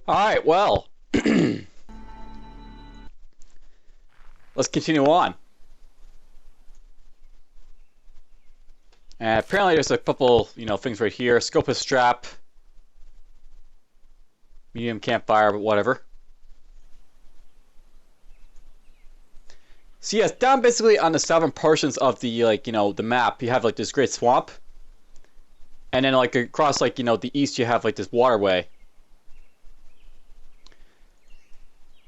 Alright, well, let's continue on. And apparently there's a couple, things right here. Scopus strap, medium campfire, but whatever. So yes, down basically on the southern portions of the, the map, you have, this great swamp. And then, across, the east, you have, this waterway.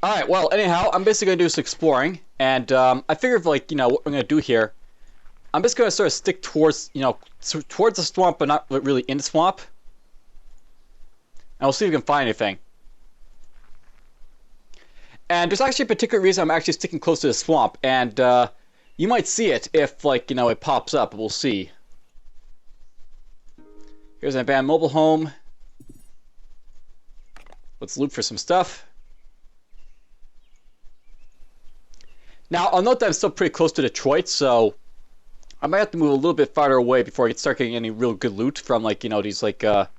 Alright, well, anyhow, I'm basically going to do some exploring, and I figured, what I'm going to do here, I'm just going to sort of stick towards, towards the swamp, but not really in the swamp. And we'll see if we can find anything. And there's actually a particular reason I'm actually sticking close to the swamp, and you might see it if, it pops up, we'll see. Here's an abandoned mobile home. Let's loot for some stuff. Now, I'll note that I'm still pretty close to Detroit, so I might have to move a little bit farther away before I start getting any real good loot from, these,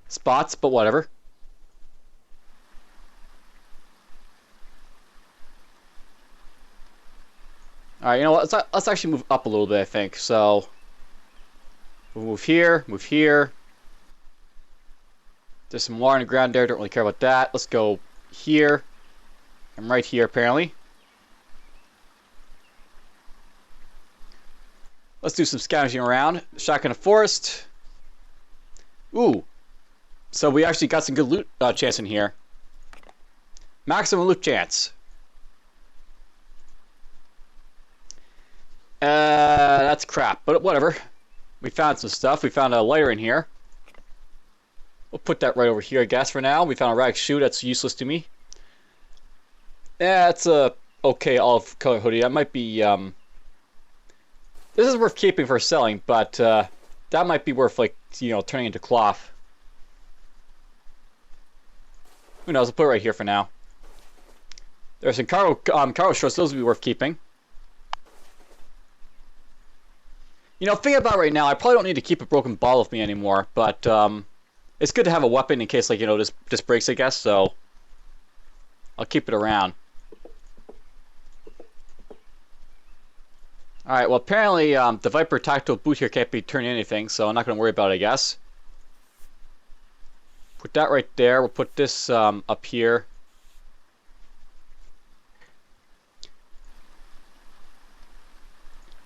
spots, but whatever. Alright, you know what, let's actually move up a little bit, I think, so we'll move here, move here. There's some water in the ground there, don't really care about that. Let's go here, and right here, apparently. Let's do some scavenging around. Shotgun a forest. Ooh. So we actually got some good loot chance in here. Maximum loot chance. That's crap, but whatever. We found some stuff. We found a lighter in here. We'll put that right over here, I guess, for now. We found a rag shoe. That's useless to me. Yeah, it's a okay olive color hoodie. That might be, this is worth keeping for selling, but that might be worth, turning into cloth. Who knows? I'll put it right here for now. There's some cargo shorts. Those would be worth keeping. Thinking about right now, I probably don't need to keep a broken ball with me anymore, but it's good to have a weapon in case, this breaks, I guess, so I'll keep it around. Alright, well, apparently the Viper tactile boot here can't be turned into anything, so I'm not going to worry about it, I guess. Put that right there. We'll put this up here.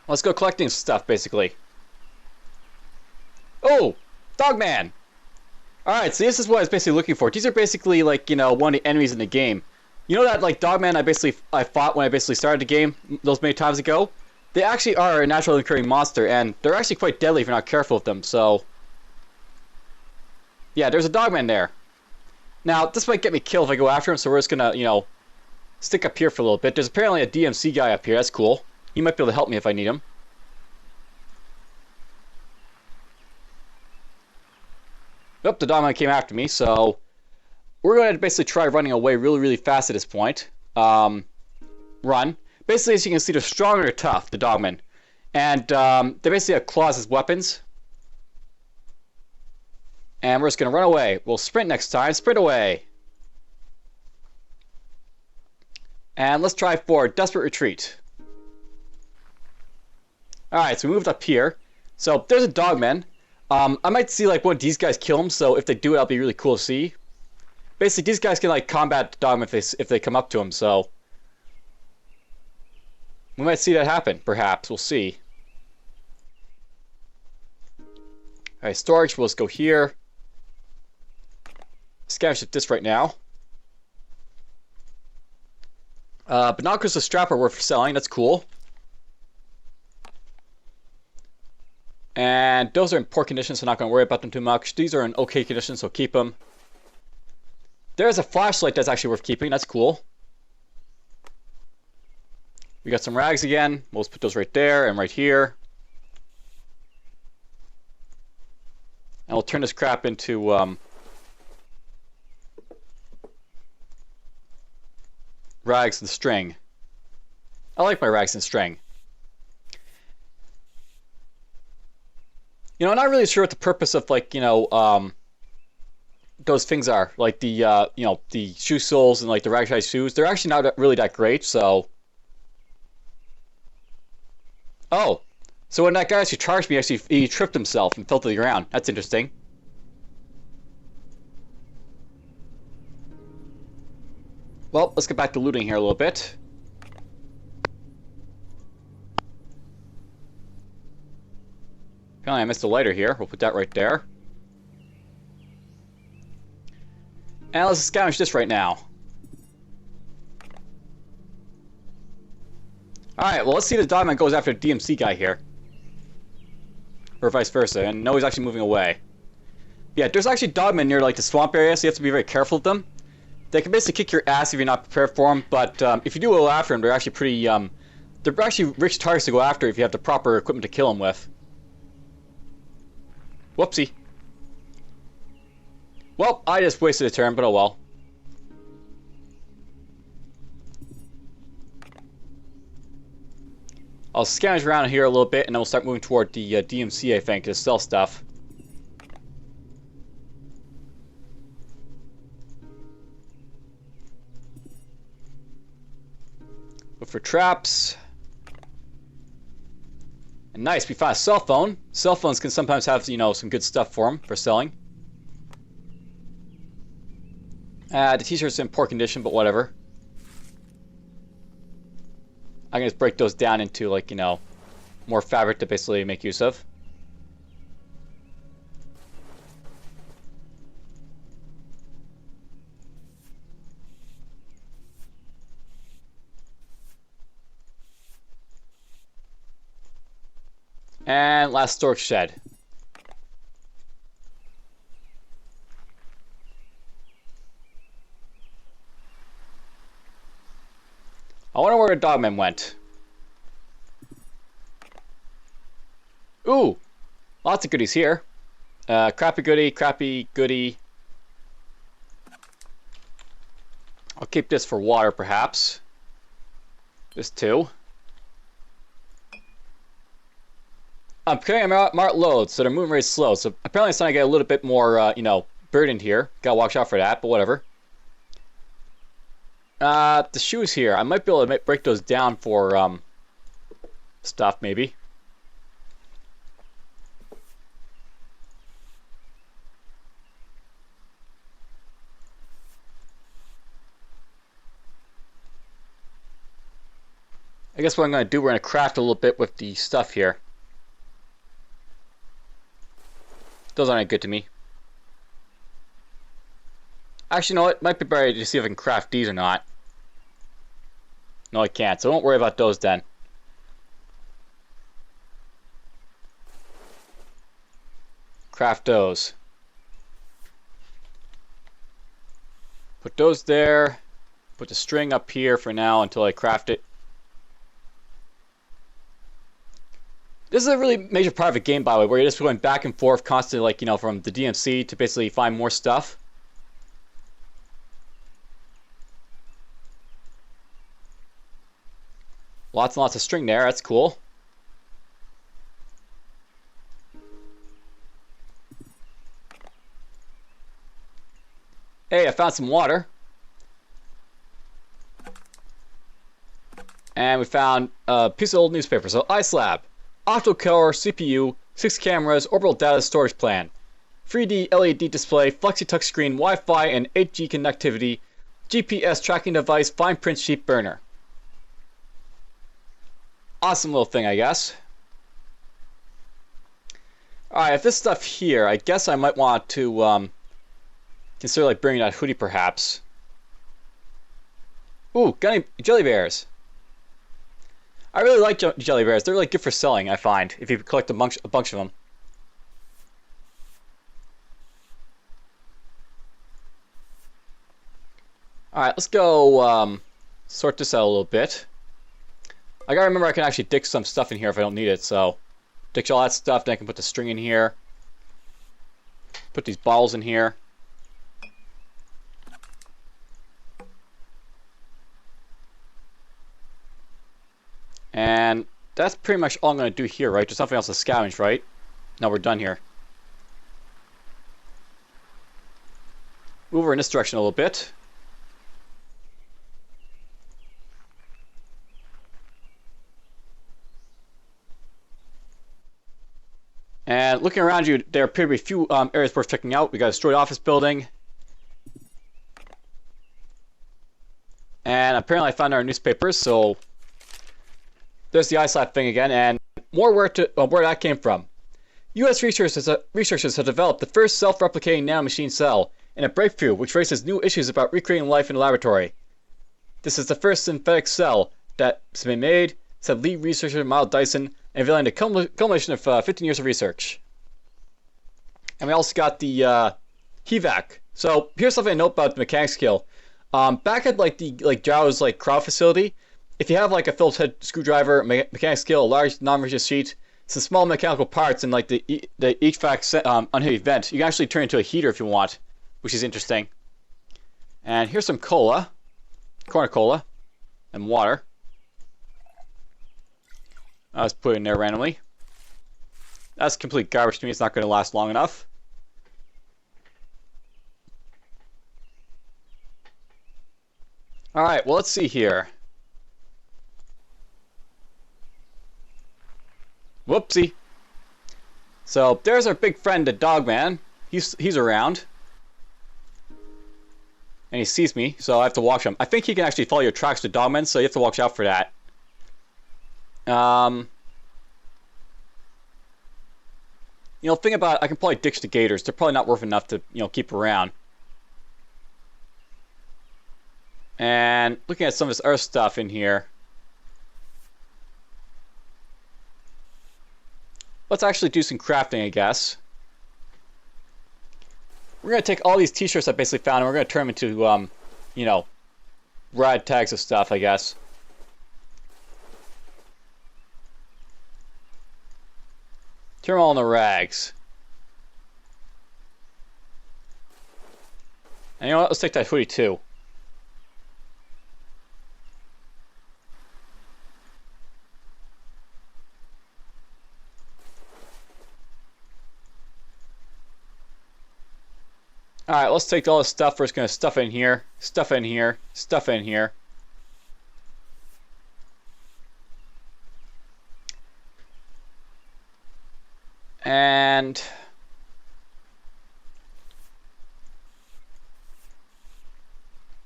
Let's go collecting stuff, basically. Oh! Dogman! Alright, so this is what I was basically looking for. These are basically, one of the enemies in the game. You know that, Dogman I fought when I basically started the game those many times ago? They actually are a naturally occurring monster, and they're actually quite deadly if you're not careful with them, so... Yeah, there's a Dogman there. Now, this might get me killed if I go after him, so we're just gonna, stick up here for a little bit. There's apparently a DMC guy up here, that's cool. He might be able to help me if I need him. Nope, the Dogman came after me, so... We're going to basically try running away really, really fast at this point. Run. Basically, as you can see, they're strong and they're tough, the Dogmen. And they basically have claws as weapons. And we're just going to run away. We'll sprint next time. Sprint away. And let's try for desperate retreat. Alright, so we moved up here. So there's a Dogman. I might see one of these guys kill him, so if they do it, that'll be really cool to see. Basically, these guys can combat the Dogman if they come up to him, so... We might see that happen, perhaps. We'll see. Alright, storage. We'll just go here. Scavenge this right now. Binoculars with strap are worth selling. That's cool. And those are in poor condition, so I'm not going to worry about them too much. These are in okay condition, so keep them. There's a flashlight that's actually worth keeping. That's cool. We got some rags again. We'll just put those right there and right here. And we'll turn this crap into rags and string. I like my rags and string. I'm not really sure what the purpose of those things are. Like the, you know, the shoe soles and like the ragtag shoes. They're actually not really that great, so... Oh. So when that guy actually charged me, actually, he tripped himself and fell to the ground. That's interesting. Well, let's get back to looting here a little bit. Apparently I missed a lighter here. We'll put that right there. And let's scavenge this right now. Alright, well let's see if the Dogman goes after the DMC guy here. Or vice versa, and no, he's actually moving away. Yeah, there's actually Dogmen near like the swamp area, so you have to be very careful of them. They can basically kick your ass if you're not prepared for them, but if you do go after them, they're actually pretty, they're actually rich targets to go after if you have the proper equipment to kill them with. Whoopsie. Well, I just wasted a turn, but oh well. I'll scavenge around here a little bit, and then we'll start moving toward the DMC, I think, to sell stuff. Look for traps. And nice, we found a cell phone. Cell phones can sometimes have, you know, some good stuff for them, for selling. The t-shirt's in poor condition, but whatever. I can just break those down into, like, you know, more fabric to basically make use of. And last storage shed. I wonder where the Dogmen went. Ooh! Lots of goodies here. Crappy goodie, crappy goodie. I'll keep this for water, perhaps. This too. I'm carrying marked loads, so they're moving very slow. So apparently it's starting to get a little bit more, you know, burdened here. Gotta watch out for that, but whatever. The shoes here. I might be able to break those down for, stuff, maybe. I guess what I'm going to do, we're going to craft a little bit with the stuff here. Those aren't good to me. Actually, no, it might be better to see if I can craft these or not. No, I can't, so don't worry about those then. Craft those. Put those there. Put the string up here for now until I craft it. This is a really major part of the game, by the way, where you're just going back and forth constantly, like, you know, from the DMC to basically find more stuff. Lots and lots of string there, that's cool. Hey, I found some water. And we found a piece of old newspaper. So, iSlab. Octo-core CPU, 6 cameras, orbital data storage plan, 3D LED display, flexi touchscreen, Wi-Fi, and 8G connectivity, GPS tracking device, fine print sheet burner. Awesome little thing, I guess. Alright, if this stuff here, I guess I might want to consider like bringing that hoodie perhaps. Ooh, got any jelly bears? I really like jelly bears. They're really good for selling, I find, if you collect a bunch of them. Alright, let's go sort this out a little bit. I gotta remember I can actually ditch some stuff in here if I don't need it, so ditch all that stuff, then I can put the string in here. Put these bottles in here. And that's pretty much all I'm going to do here, right? There's nothing else to scavenge, right? No, we're done here. move over in this direction a little bit. And looking around you, there appear to be a few areas worth checking out. We got a destroyed office building. And apparently I found our newspapers, so there's the iSlap thing again, and more where that came from. U.S. researchers have developed the first self-replicating nanomachine cell, in a breakthrough which raises new issues about recreating life in a laboratory. This is the first synthetic cell that's been made, said lead researcher Miles Dyson, unveiling the culmination of 15 years of research. And we also got the HEVAC. So here's something to note about the mechanics skill. Back at the Jow's crowd facility, if you have a Phillips head screwdriver, mechanics skill, a large non-rigid sheet, some small mechanical parts, and the HVAC unheavy vent, you can actually turn it into a heater if you want, which is interesting. And here's some cola, corn cola, and water. I'll just put it in there randomly. That's complete garbage to me. It's not going to last long enough. Alright, well, let's see here. Whoopsie. So, there's our big friend, the Dogman. He's around. And he sees me, so I have to watch him. I think he can actually follow your tracks to Dogmen, so you have to watch out for that. Think about it, I can probably ditch the gators. They're probably not worth enough to, keep around. And looking at some of this other stuff in here. Let's actually do some crafting, I guess. We're going to take all these t-shirts I basically found and we're going to turn them into, rad tags of stuff, I guess. Turn them all into rags. And you know what? Let's take that hoodie too. Alright, let's take all this stuff. We're just going to stuff in here, stuff in here, stuff in here. And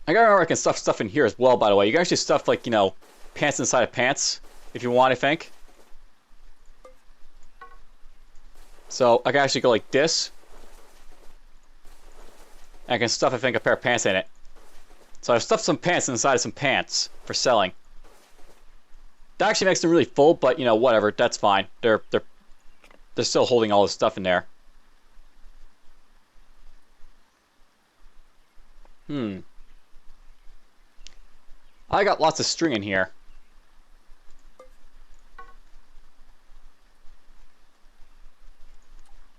I gotta remember I can stuff stuff in here as well, by the way. You can actually stuff, pants inside of pants, if you want, I think. So, I can actually go like this. And I can stuff, I think, a pair of pants in it. So I've stuffed some pants inside of some pants for selling. That actually makes them really full, but, whatever, that's fine. They're still holding all this stuff in there. I got lots of string in here.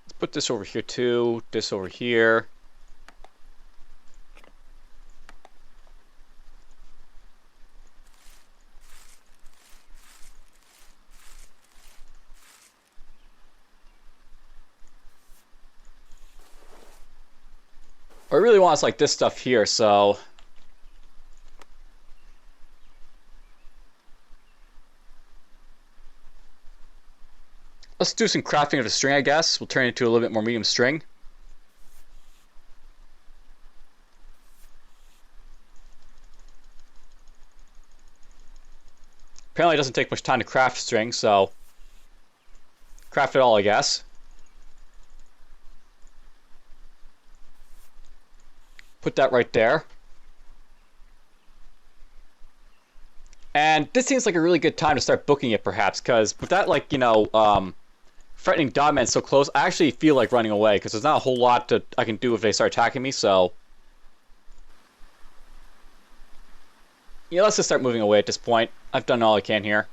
Let's put this over here too, this over here. I really want this stuff here, so let's do some crafting of the string, I guess. We'll turn it into a little bit more medium string. Apparently it doesn't take much time to craft string, so craft it all, I guess. Put that right there. And this seems like a really good time to start booking it, perhaps, because with that, threatening Dogmen so close, I actually feel like running away, because there's not a whole lot I can do if they start attacking me, so yeah, let's just start moving away at this point. I've done all I can here.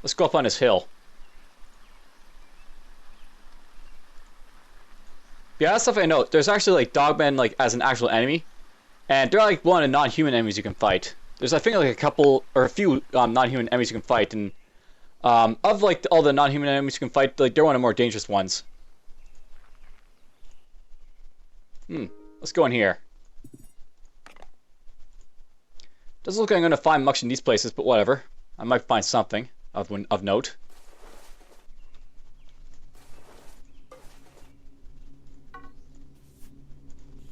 Let's go up on this hill. Yeah, that's stuff I know. There's actually Dogmen as an actual enemy, and they're one of the non-human enemies you can fight. There's I think a couple or a few non-human enemies you can fight, and of all the non-human enemies you can fight, they're one of the more dangerous ones. Let's go in here. Doesn't look like I'm going to find much in these places, but whatever. I might find something of note.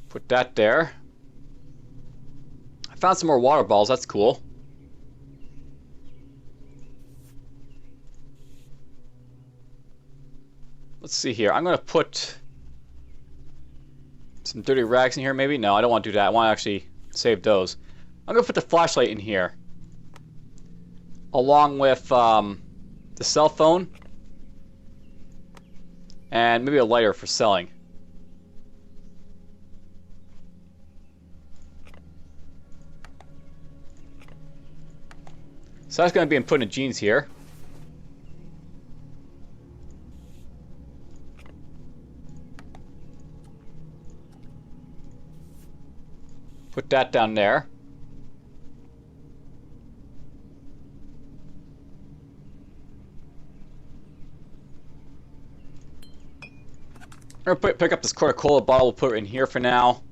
Put that there. I found some more water balls. That's cool. Let's see here. I'm going to put some dirty rags in here, maybe? No, I don't want to do that. I want to actually save those. I'm going to put the flashlight in here. Along with the cell phone. And maybe a lighter for selling. So that's going to be put in jeans here. Put that down there. I'm going to pick up this Coca-Cola bottle, we'll put it in here for now.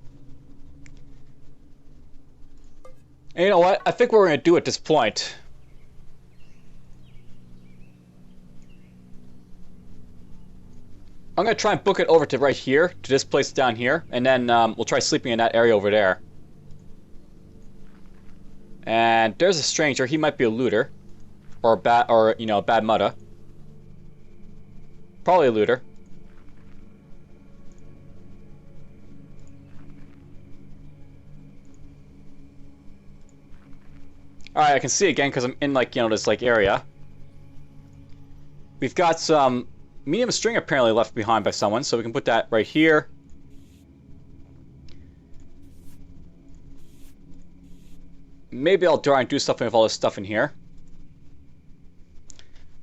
And you know what? I think what we're going to do at this point... I'm going to try and book it over to right here, to this place down here, and then we'll try sleeping in that area over there. And there's a stranger. He might be a looter, or a bad mutta. Probably a looter. All right, I can see again because I'm in this area. We've got some medium string apparently left behind by someone, so we can put that right here. Maybe I'll try and do something with all this stuff in here.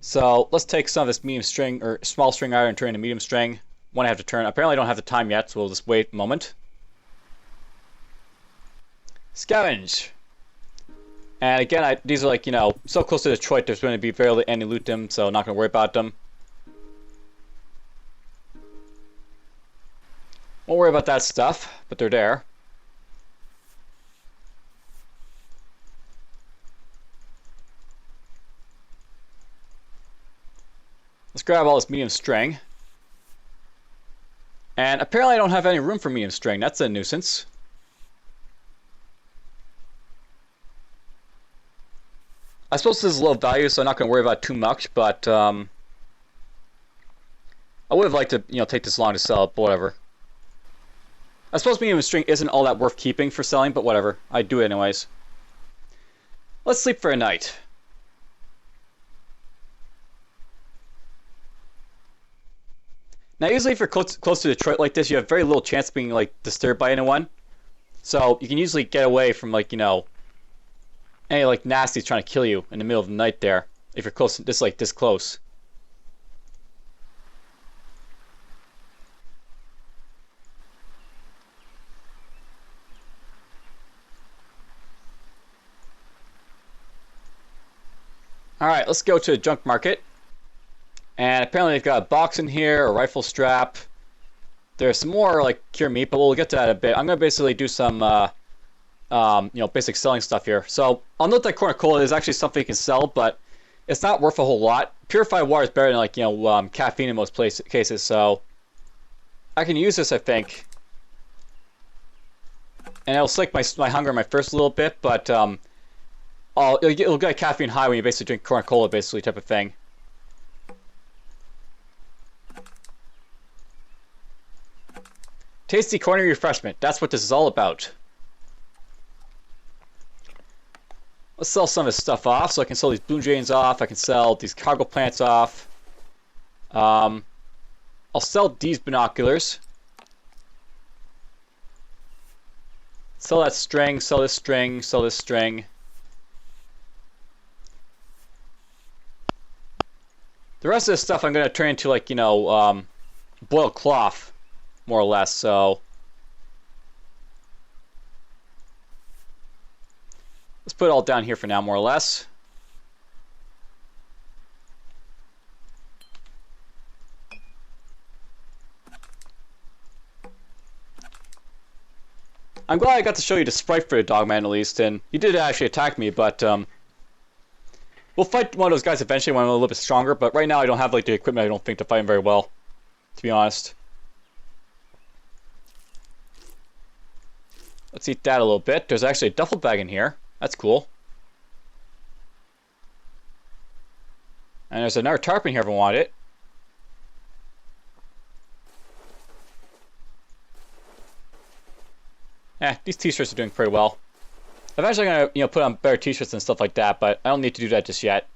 So let's take some of this medium string or small string iron and turn it into medium string. One I have to turn. Apparently I don't have the time yet, so we'll just wait a moment. Scavenge. And again, these are so close to Detroit, there's going to be barely any loot them, so I'm not going to worry about them. Won't worry about that stuff, but they're there. Let's grab all this medium string. And apparently I don't have any room for medium string. That's a nuisance. I suppose this is low value, so I'm not going to worry about it too much, but I would have liked to, take this long to sell it, but whatever. I suppose medium string isn't all that worth keeping for selling, but whatever. I do it anyways. Let's sleep for a night. Now, usually if you're close to Detroit like this, you have very little chance of being, disturbed by anyone. So, you can usually get away from, any, nasties trying to kill you in the middle of the night there. If you're close, this close. Alright, let's go to the junk market. And apparently they've got a box in here, a rifle strap. There's some more cure meat, but we'll get to that in a bit. I'm gonna basically do some basic selling stuff here. So I'll note that Coca-Cola is actually something you can sell, but it's not worth a whole lot. Purified water is better than caffeine in most cases, so I can use this, I think. And it'll slake my hunger my first little bit, but it'll get a caffeine high when you basically drink Coca-Cola, basically, type of thing. Tasty corner refreshment. That's what this is all about. Let's sell some of this stuff off. So I can sell these blue jays off. I can sell these cargo plants off. I'll sell these binoculars. Sell that string. Sell this string. Sell this string. The rest of this stuff I'm going to turn into boiled cloth. More or less, so let's put it all down here for now, more or less. I'm glad I got to show you the sprite for the Dogman at least, and he did actually attack me, but we'll fight one of those guys eventually when I'm a little bit stronger, but right now I don't have like the equipment, I don't think, to fight him very well, to be honest. Let's eat that a little bit. There's actually a duffel bag in here. That's cool. And there's another tarp in here if I want it. These t-shirts are doing pretty well. I'm eventually gonna, put on better t-shirts and stuff like that, but I don't need to do that just yet.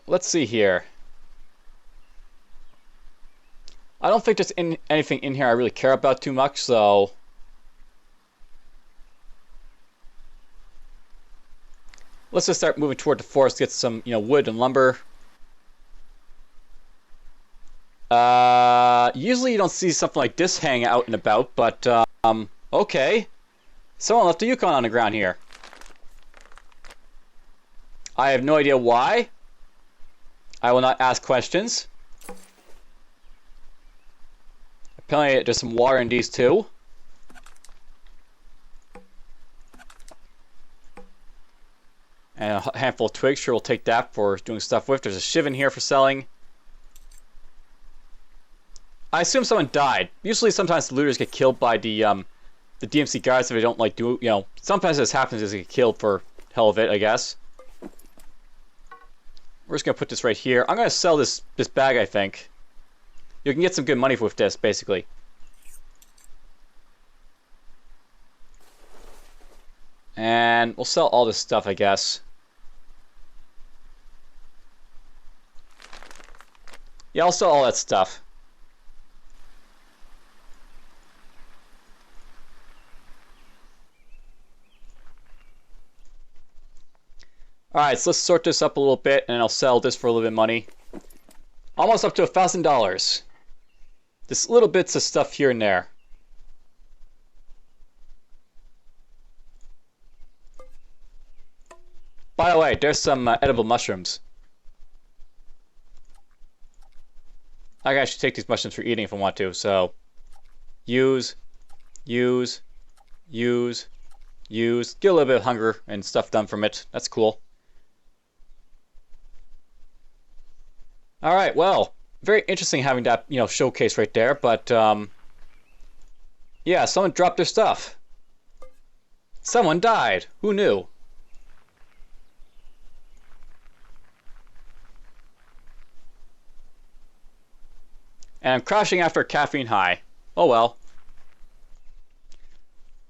Let's see here. I don't think there's anything in here I really care about too much, so let's just start moving toward the forest, get some, wood and lumber. Usually you don't see something like this hanging out and about, but okay. Someone left a Yukon on the ground here. I have no idea why. I will not ask questions. Apparently there's some water in these too. And a handful of twigs, sure we'll take that for doing stuff with. There's a shiv in here for selling. I assume someone died. Usually sometimes the looters get killed by the DMC guys if they don't sometimes this happens is they get killed for hell of it, I guess. We're just gonna put this right here. I'm gonna sell this bag, I think. You can get some good money with this, basically. And we'll sell all this stuff, I guess. Yeah, I'll sell all that stuff. Alright, so let's sort this up a little bit, and I'll sell this for a little bit of money. Almost up to $1,000. Just little bits of stuff here and there. By the way, there's some edible mushrooms. I can actually take these mushrooms for eating if I want to, so use, get a little bit of hunger and stuff done from it. That's cool. Alright, well, very interesting having that, showcase right there, but, yeah, someone dropped their stuff. Someone died. Who knew? And I'm crashing after a caffeine high. Oh well.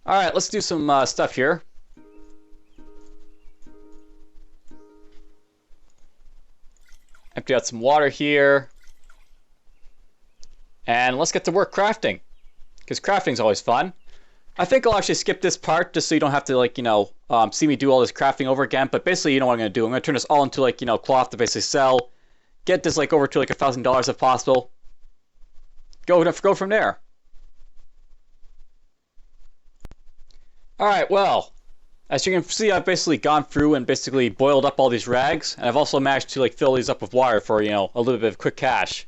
Alright, let's do some stuff here. Empty out some water here. And let's get to work crafting. Because crafting's always fun. I think I'll actually skip this part just so you don't have to, see me do all this crafting over again. But basically, you know what I'm going to do. I'm going to turn this all into, cloth to basically sell. Get this, over to, $1,000 if possible. Go from there. Alright, well, as you can see, I've basically gone through and basically boiled up all these rags, and I've also managed to fill these up with water for, a little bit of quick cash.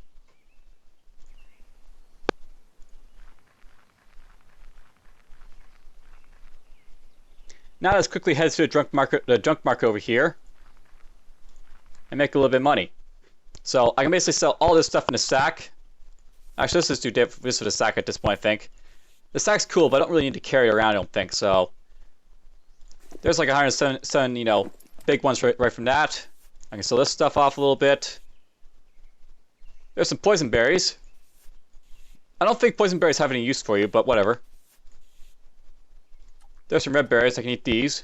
Now let's quickly head to the junk market over here and make a little bit of money. So I can basically sell all this stuff in a sack. Actually, let's just do this for the sack at this point, I think. The sack's cool, but I don't really need to carry it around, I don't think, so. There's 107, big ones right from that. I can sell this stuff off a little bit. There's some poison berries. I don't think poison berries have any use for you, but whatever. There's some red berries, I can eat these.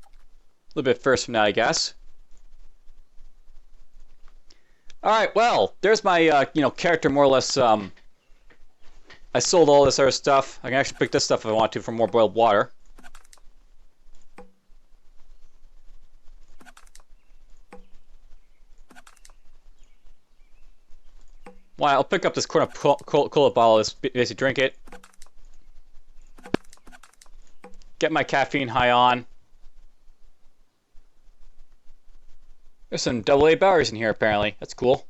A little bit first from that, I guess. Alright, well, there's my, character more or less, I sold all this other stuff. I can actually pick this stuff if I want to for more boiled water. Well, I'll pick up this corn of cola bottle, just basically drink it. Get my caffeine high on. There's some AA batteries in here, apparently. That's cool.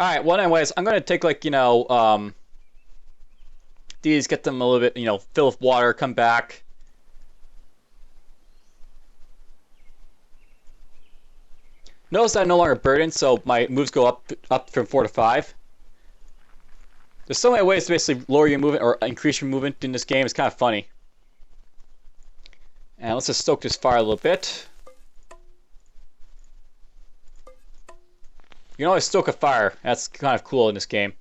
Alright, well anyways, I'm gonna take like, these, get them a little bit, fill with water, come back. Notice that I'm no longer burdened, so my moves go up from 4 to 5. There's so many ways to basically lower your movement or increase your movement in this game. It's kind of funny. And let's just stoke this fire a little bit. You can always stoke a fire. That's kind of cool in this game.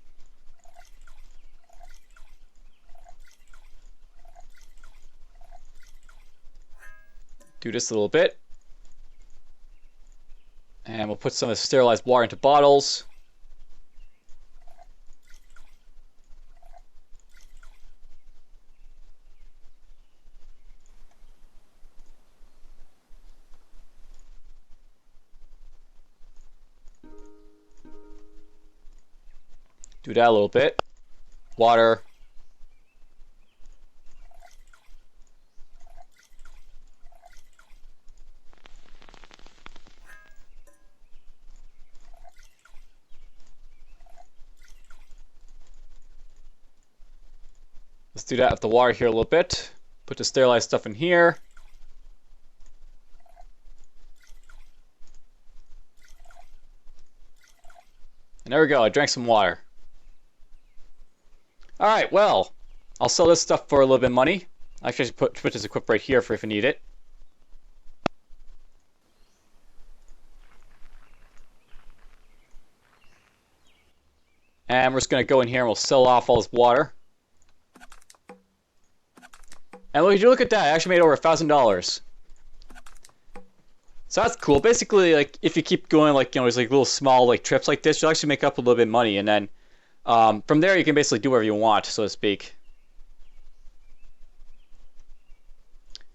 Do this a little bit. And we'll put some of the sterilized water into bottles. Do that a little bit. Water. Let's do that with the water here a little bit. Put the sterilized stuff in here. And there we go, I drank some water. Alright, well, I'll sell this stuff for a little bit of money. Actually, I should put this equip right here for if I need it. And we're just going to go in here and we'll sell off all this water. And look at that, I actually made over $1,000. So that's cool. Basically, like, if you keep going, like, there's like little small like trips like this, you'll actually make up a little bit of money, and then from there you can basically do whatever you want, so to speak.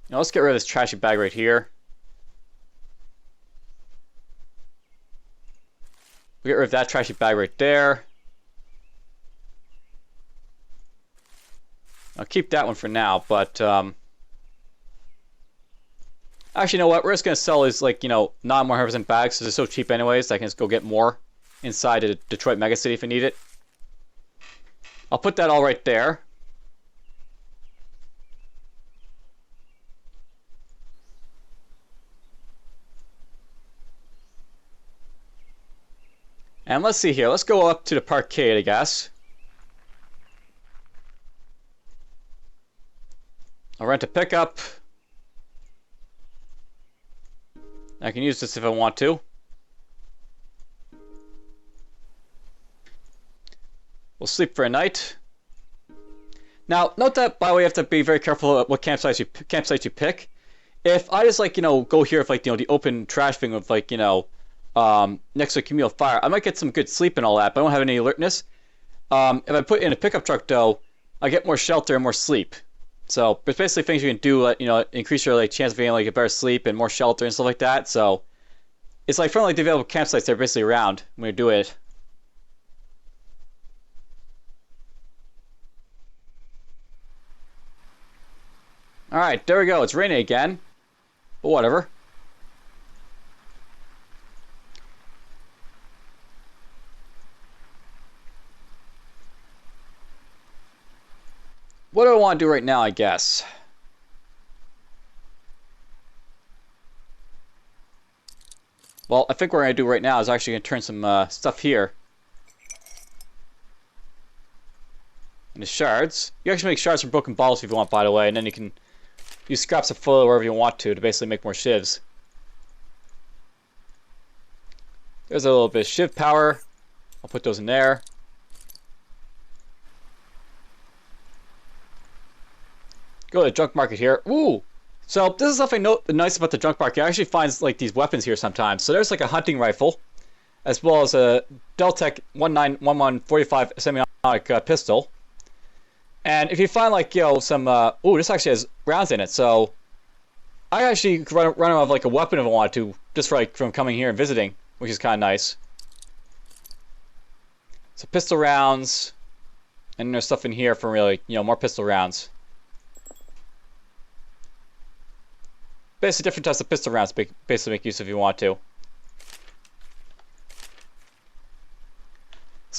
Let's get rid of this trashy bag right here. We'll get rid of that trashy bag right there. I'll keep that one for now, but actually, you know what? We're just going to sell these, like, non 100% bags, because they're so cheap anyways, I can just go get more inside the Detroit megacity if I need it. I'll put that all right there. And let's see here. Let's go up to the parkade, I guess. I'll rent a pickup. I can use this if I want to. We'll sleep for a night. Now, note that, by the way, you have to be very careful what campsites you pick. If I just, like, go here with, like, the open trash thing with, like, next to a communal fire, I might get some good sleep and all that, but I don't have any alertness. If I put in a pickup truck, though, I get more shelter and more sleep. So there's basically things you can do, increase your chance of getting a better sleep and more shelter and stuff like that. So it's like from the available campsites that are basically around when you do it. All right, there we go. It's raining again, but whatever. What do I want to do right now, I guess? Well, I think what we're going to do right now is actually going to turn some stuff here into shards. You actually make shards from broken bottles if you want, by the way, and then you can use scraps of foil wherever you want to basically make more shivs. There's a little bit of shiv power. I'll put those in there. Go to the junk market here. Ooh! So this is something nice about the junk market. It actually finds like these weapons here sometimes. So there's like a hunting rifle, as well as a Deltec 191145 semi-automatic pistol. And if you find like some ooh, this actually has rounds in it. So I actually could run out of like a weapon if I wanted to, just for, like, from coming here and visiting, which is kind of nice. So pistol rounds, and there's stuff in here for really more pistol rounds. Basically, different types of pistol rounds basically make use if you want to.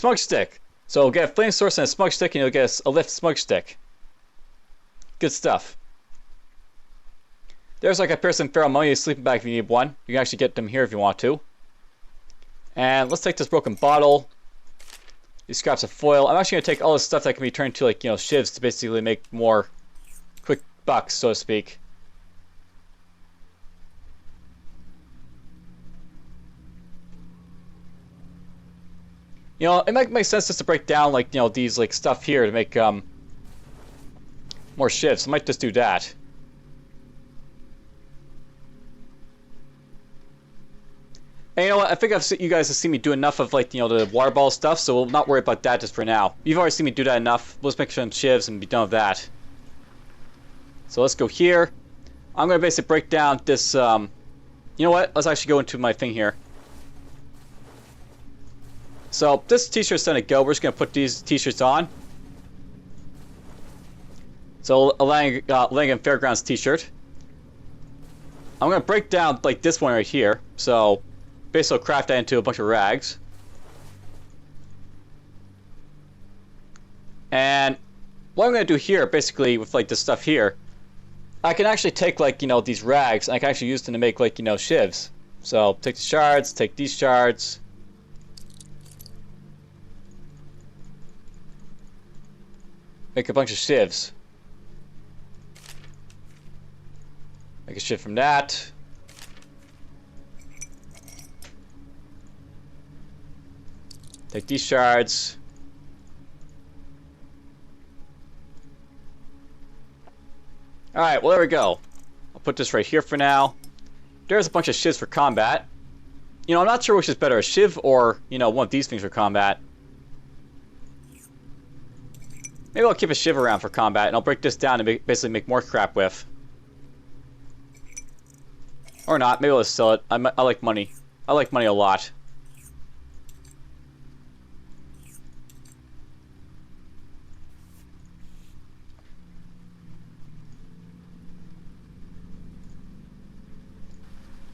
smudge stick. So we'll get a flame source and a smudge stick, and you'll get a lift smudge stick. Good stuff. There's like a Pearson Pheromone sleeping bag if you need one. You can actually get them here if you want to. And let's take this broken bottle. These scraps of foil. I'm actually going to take all this stuff that can be turned into, like, shivs to basically make more quick bucks, so to speak. It might make sense just to break down, like, these, like, stuff here to make, more shivs. I might just do that. And you know what? I think you guys have seen me do enough of, like, the water ball stuff, so we'll not worry about that just for now. You've already seen me do that enough. Let's make some shivs and be done with that. So let's go here. I'm going to basically break down this, you know what? Let's actually go into my thing here. So this t-shirt's going to go. We're just going to put these t-shirts on. So a Langham Fairgrounds t-shirt. I'm going to break down, like, this one right here. So basically I'll craft that into a bunch of rags. And what I'm going to do here, basically, with, like, this stuff here, I can actually take, like, these rags, and I can actually use them to make, like, shivs. So take the shards, take these shards. Make a bunch of shivs. Make a shiv from that. Take these shards. Alright, well, there we go. I'll put this right here for now. There's a bunch of shivs for combat. I'm not sure which is better, a shiv or, one of these things for combat. Maybe I'll keep a shiv around for combat, and I'll break this down and basically make more crap with. Or not. Maybe I'll just sell it. I like money. I like money a lot.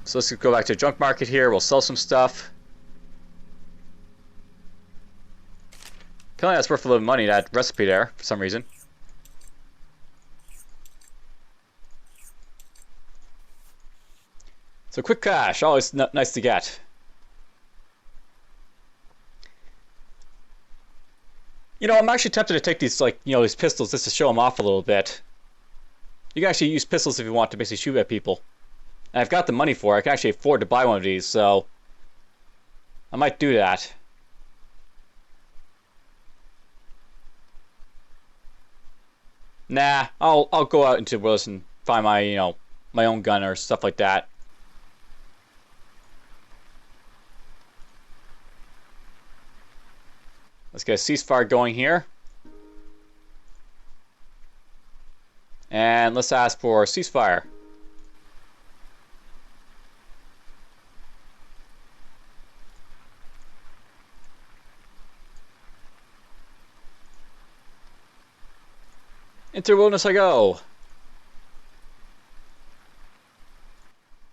So let's go back to the junk market here. We'll sell some stuff. Apparently that's worth a little money, that recipe there, for some reason. So quick cash, always nice to get. I'm actually tempted to take these, like, these pistols just to show them off a little bit. You can actually use pistols if you want to basically shoot at people. And I've got the money for it. I can actually afford to buy one of these, so I might do that. Nah, I'll go out into the woods and find my, my own gun or stuff like that. Let's get a ceasefire going here. And let's ask for a ceasefire. Into the wilderness I go.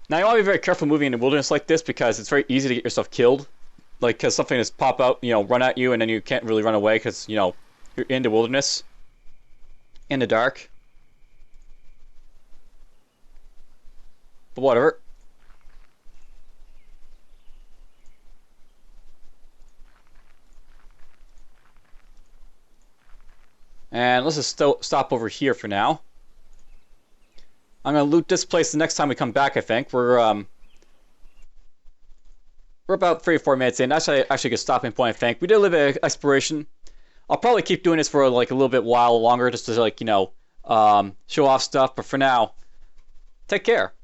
Now you want to be very careful moving in the wilderness like this because it's very easy to get yourself killed. Like, because something just pop out, run at you, and then you can't really run away because, you're in the wilderness. In the dark. But whatever. And let's just stop over here for now. I'm going to loot this place the next time we come back, I think. We're about 3 or 4 minutes in. That's actually a good stopping point, I think. We did a little bit of exploration. I'll probably keep doing this for, like, a little bit while longer just to, like, show off stuff. But for now, take care.